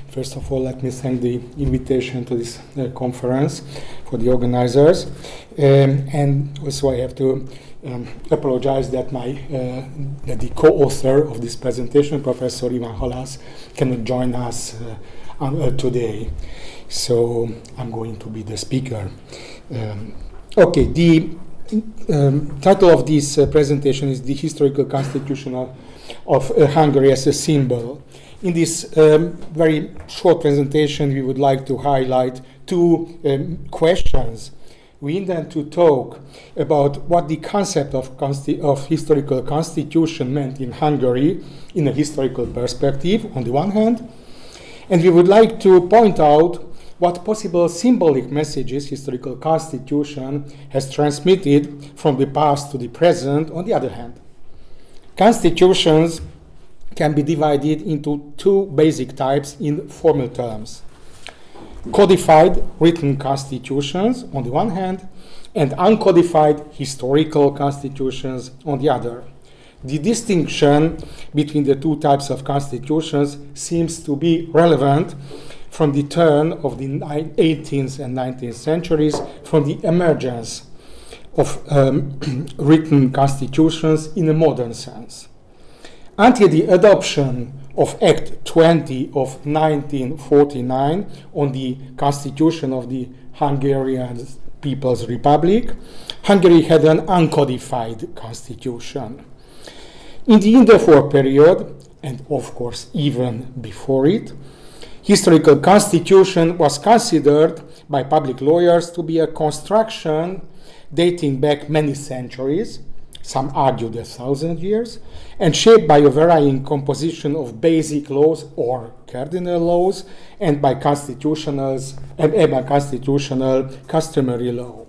First of all, let me thank the invitation to this conference for the organizers. And also I have to apologize that that the co-author of this presentation, Professor Iván Halász, cannot join us today. So I'm going to be the speaker. Okay, the title of this presentation is The Historical Constitution of Hungary as a Symbol. In this very short presentation, we would like to highlight two questions. We intend to talk about what the concept of historical constitution meant in Hungary in a historical perspective, on the one hand, and we would like to point out what possible symbolic messages historical constitution has transmitted from the past to the present, on the other hand. Constitutions can be divided into two basic types in formal terms. Codified written constitutions on the one hand, and uncodified historical constitutions on the other. The distinction between the two types of constitutions seems to be relevant from the turn of the 18th and 19th centuries, from the emergence of written constitutions in a modern sense. Until the adoption of Act 20 of 1949 on the Constitution of the Hungarian People's Republic, Hungary had an uncodified constitution. In the interwar period, and of course even before it, historical constitution was considered by public lawyers to be a construction dating back many centuries, some argued 1,000 years, and shaped by a varying composition of basic laws or cardinal laws and by constitutional customary law.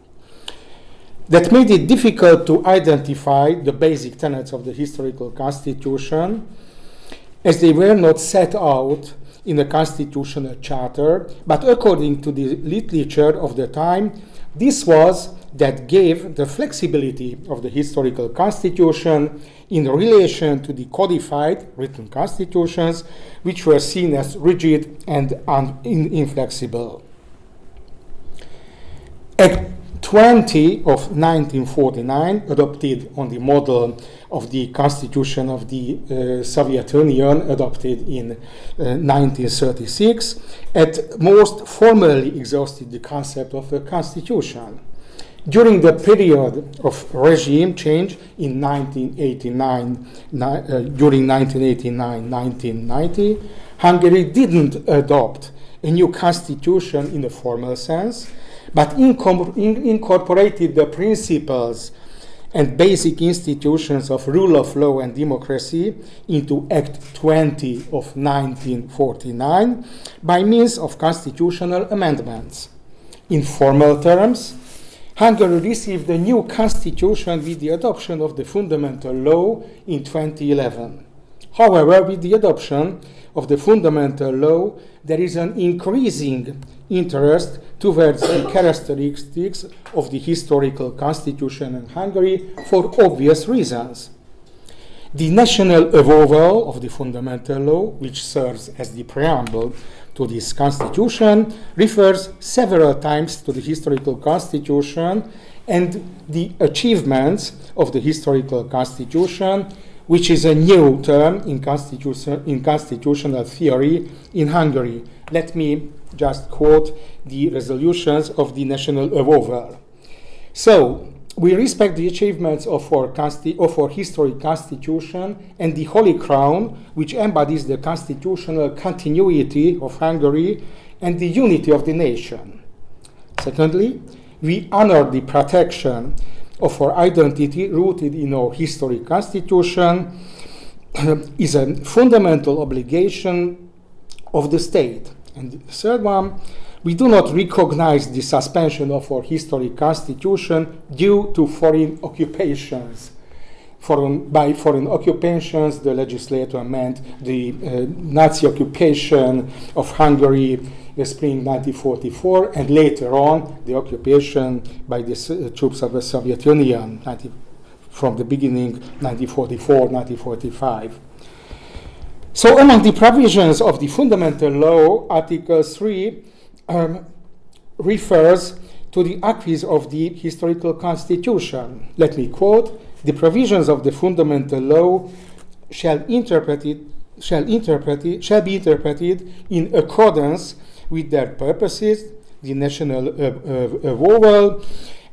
That made it difficult to identify the basic tenets of the historical constitution, as they were not set out in a constitutional charter, but according to the literature of the time, this was that gave the flexibility of the historical constitution in relation to the codified written constitutions, which were seen as rigid and inflexible. Act 20 of 1949, adopted on the model of the Constitution of the Soviet Union, adopted in 1936, at most formally exhausted the concept of a constitution. During the period of regime change in 1989-1990, Hungary didn't adopt a new constitution in a formal sense, but incorporated the principles and basic institutions of rule of law and democracy into Act 20 of 1949 by means of constitutional amendments. In formal terms, Hungary received a new constitution with the adoption of the fundamental law in 2011. However, with the adoption of the fundamental law, there is an increasing interest towards the characteristics of the historical constitution in Hungary for obvious reasons. The national avowal of the fundamental law, which serves as the preamble to this constitution, refers several times to the historical constitution and the achievements of the historical constitution, which is a new term in constitutional theory in Hungary. Let me just quote the resolutions of the national avowal. So, we respect the achievements of our historic constitution and the Holy Crown, which embodies the constitutional continuity of Hungary and the unity of the nation. Secondly, we honor the protection of our identity rooted in our historic constitution is a fundamental obligation of the state. And the third one, we do not recognize the suspension of our historic constitution due to foreign occupations. By foreign occupations, the legislator meant the Nazi occupation of Hungary in spring 1944, and later on the occupation by the troops of the Soviet Union from the beginning 1944, 1945. So among the provisions of the fundamental law, Article 3 refers to the acquis of the historical constitution. Let me quote: "The provisions of the fundamental law shall be interpreted in accordance with their purposes, the national avowal,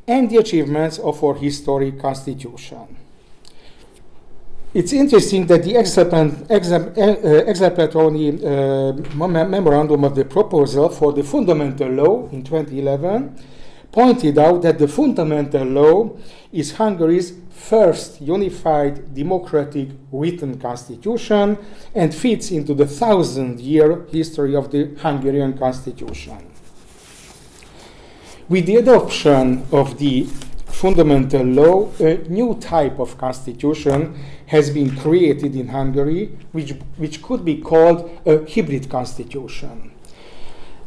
and the achievements of our historic constitution." It's interesting that the exemplary memorandum of the proposal for the fundamental law in 2011 pointed out that the fundamental law is Hungary's first unified democratic written constitution and fits into the 1,000-year history of the Hungarian constitution. With the adoption of the fundamental law, a new type of constitution has been created in Hungary, which could be called a hybrid constitution.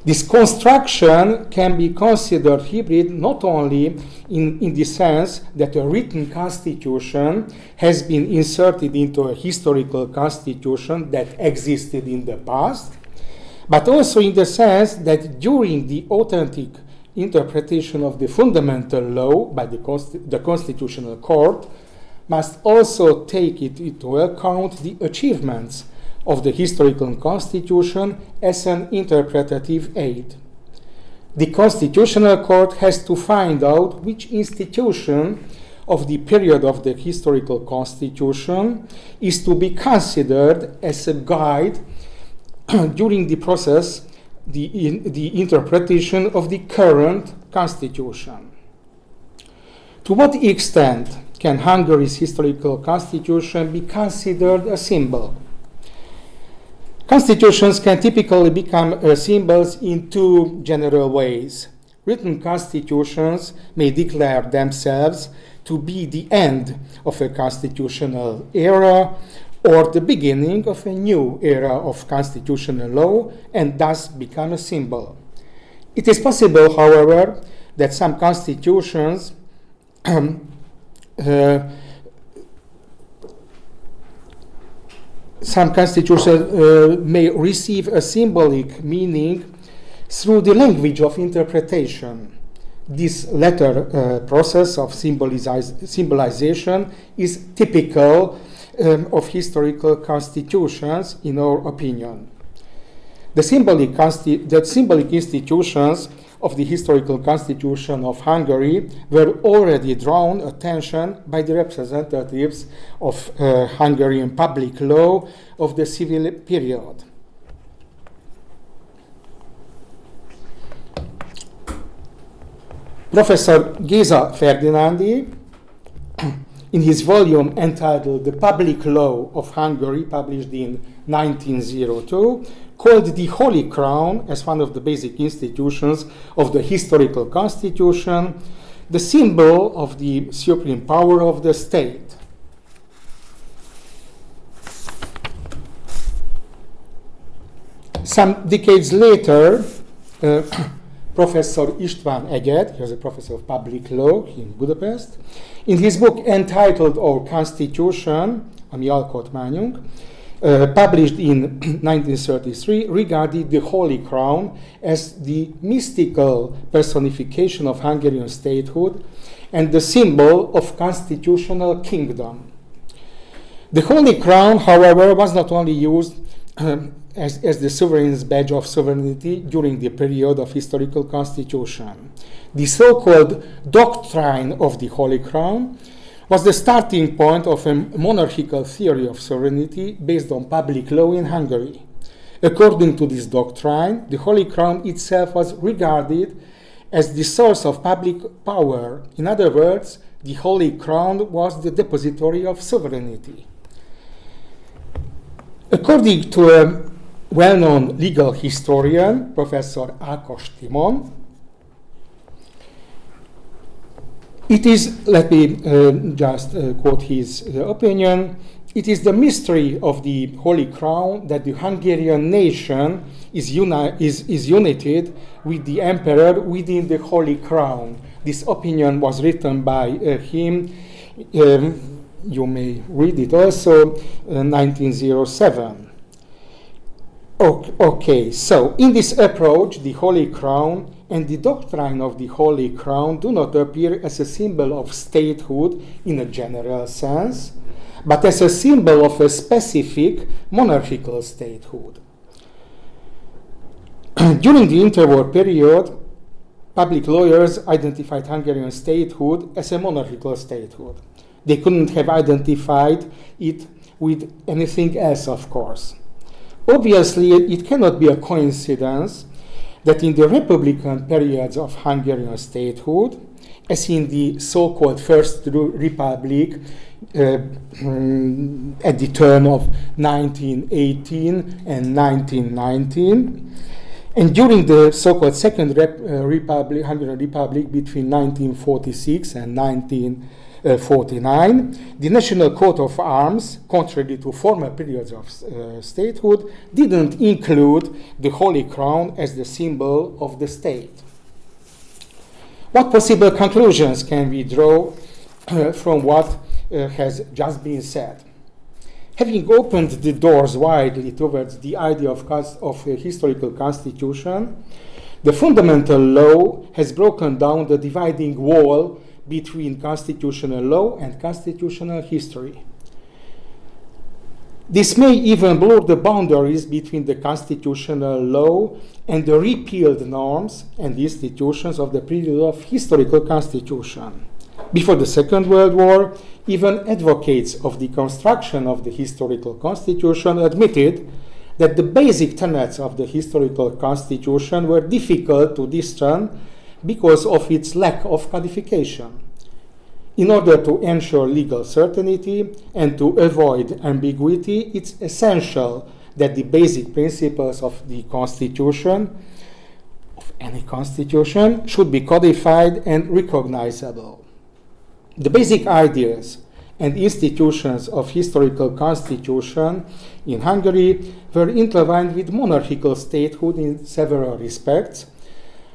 This construction can be considered hybrid not only in the sense that a written constitution has been inserted into a historical constitution that existed in the past, but also in the sense that during the authentic interpretation of the fundamental law by the Constitutional Court must also take it into account the achievements of the historical constitution as an interpretative aid. The Constitutional Court has to find out which institution of the period of the historical constitution is to be considered as a guide during the process, the interpretation of the current constitution. To what extent can Hungary's historical constitution be considered a symbol? Constitutions can typically become symbols in two general ways. Written constitutions may declare themselves to be the end of a constitutional era or the beginning of a new era of constitutional law and thus become a symbol. It is possible, however, that some constitutions may receive a symbolic meaning through the language of interpretation. This latter process of symbolization is typical of historical constitutions, in our opinion. The symbolic institutions of the historical constitution of Hungary were already drawn attention by the representatives of Hungarian public law of the civil period. Professor Géza Ferdinandi, in his volume entitled The Public Law of Hungary, published in 1902, called the Holy Crown, as one of the basic institutions of the historical constitution, the symbol of the supreme power of the state. Some decades later, Professor István Egyed, he was a professor of public law in Budapest, in his book entitled Our Constitution, a mi alkotmányunk, published in 1933, regarded the Holy Crown as the mystical personification of Hungarian statehood and the symbol of constitutional kingdom. The Holy Crown, however, was not only used as the sovereign's badge of sovereignty during the period of historical constitution. The so-called doctrine of the Holy Crown was the starting point of a monarchical theory of sovereignty based on public law in Hungary. According to this doctrine, the Holy Crown itself was regarded as the source of public power. In other words, the Holy Crown was the depository of sovereignty. According to a well-known legal historian, Professor Ákos Timon, it is, let me just quote his opinion, it is the mystery of the Holy Crown that the Hungarian nation is united with the emperor within the Holy Crown. This opinion was written by him, you may read it also, 1907. Okay, so in this approach, the Holy Crown and the doctrine of the Holy Crown do not appear as a symbol of statehood in a general sense, but as a symbol of a specific monarchical statehood. During the interwar period, public lawyers identified Hungarian statehood as a monarchical statehood. They couldn't have identified it with anything else, of course. Obviously, it cannot be a coincidence that in the republican periods of Hungarian statehood, as in the so-called First Republic at the turn of 1918 and 1919, and during the so-called Second Hungarian Republic between 1946 and 1949, the National Coat of Arms, contrary to former periods of statehood, didn't include the Holy Crown as the symbol of the state. What possible conclusions can we draw from what has just been said? Having opened the doors widely towards the idea of a historical constitution, the fundamental law has broken down the dividing wall between constitutional law and constitutional history. This may even blur the boundaries between the constitutional law and the repealed norms and institutions of the period of historical constitution. Before the Second World War, even advocates of the construction of the historical constitution admitted that the basic tenets of the historical constitution were difficult to discern because of its lack of codification. In order to ensure legal certainty and to avoid ambiguity, it's essential that the basic principles of the constitution, of any constitution, should be codified and recognizable. The basic ideas and institutions of historical constitution in Hungary were intertwined with monarchical statehood in several respects,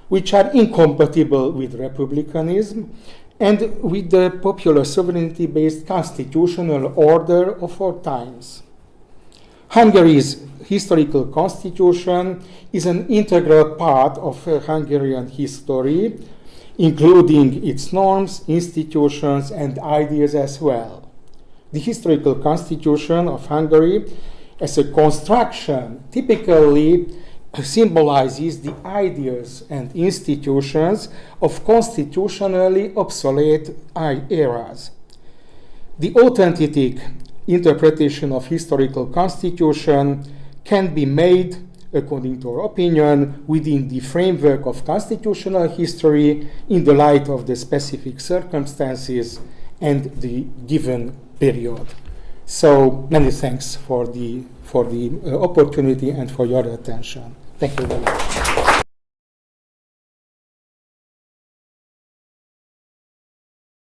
which are incompatible with republicanism and with the popular sovereignty-based constitutional order of our times. Hungary's historical constitution is an integral part of Hungarian history, including its norms, institutions, and ideas as well. The historical constitution of Hungary, as a construction, typically symbolizes the ideas and institutions of constitutionally obsolete eras. The authentic interpretation of historical constitution can be made, according to our opinion, within the framework of constitutional history in the light of the specific circumstances and the given period. So many thanks for the opportunity and for your attention. Thank you very much.